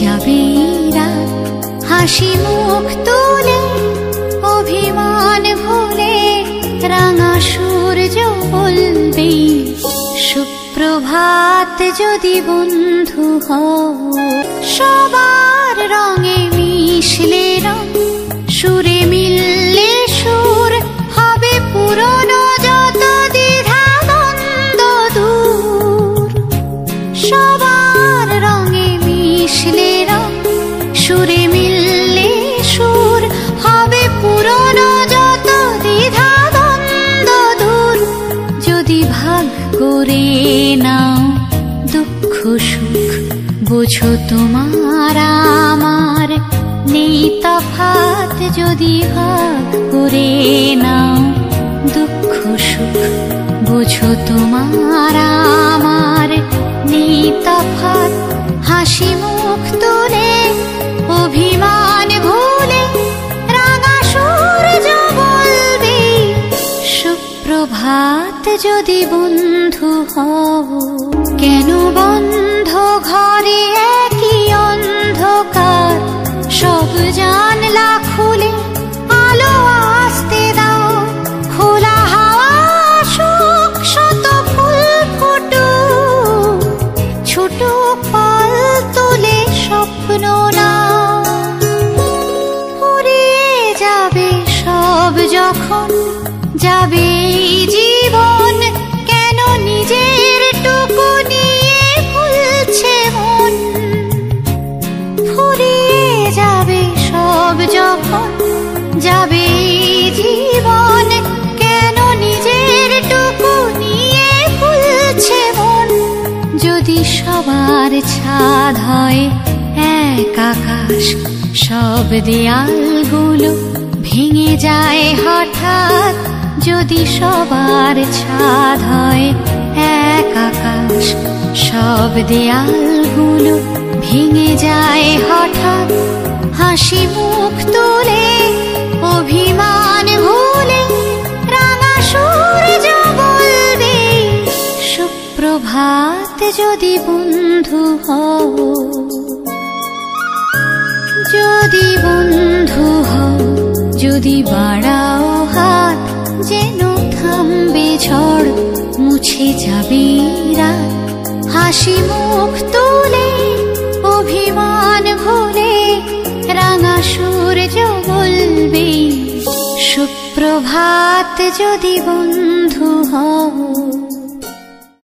যাবে রাত, হাসি মুখ তুলে অভিমান ভুলে রাঙা সূর্য বলবে সুপ্রভাত। যদি বন্ধু হও সবার রঙে মিশলে রং, সুরে মিললে সুর হবে পুরনো যত দ্বিধা দ্বন্দ্ব দূর। সবার রঙে মিশলে রং, সুরে মিললে সুর হবে পুরনো যত দ্বিধা দ্বন্দ্ব দূর। যদি ভাগ করে নাও দুঃখ সুখ, বোঝো তোমার আমার নেই তফাৎ। যদি ভাগ করে নাও দুঃখ সুখ, বোঝো তোমার আমার নেই তফাৎ। হাসি মুখ তুলে অভিমান ভুলে রাঙা সূর্য বলবে সুপ্রভাত। যদি বন্ধু হও কেন বন্ধ ঘরে একই অন্ধকার, সব জানলা খুলে আলো আসতে দাও। খোলা হাওয়া আসুক, শত ফুল ফুটুক, ছোট পাল তোলে স্বপ্ন নাও। ফুরিয়ে যাবে সব যখন যাবে জীবন, কেন নিজের টুকু নিয়ে ভুলছে মন। ফুরিয়ে যাবে সব যখন যাবে জীবন, কেন নিজের টুকু নিয়ে ভুলছে মন। যদি সবার ছাদ হয় এক আকাশ, সব দেয়ালগুলো ভেঙে যায় হঠাৎ। যদি সবার ছাদ হয় এক আকাশ, সব দেয়ালগুলো ভেঙে যায় হঠাৎ। হাসি মুখ তুলে অভিমান ভুলে রাঙা সূর্য বলবে সুপ্রভাত। যদি বন্ধু হও, যদি বন্ধু হও, যদি বাড়াও হাত, যেন থামবে ঝড় মুছে যাবে রাত। হাসি মুখ তুলে অভিমান ভুলে রাঙা সূর্য বলবে সুপ্রভাত। যদি বন্ধু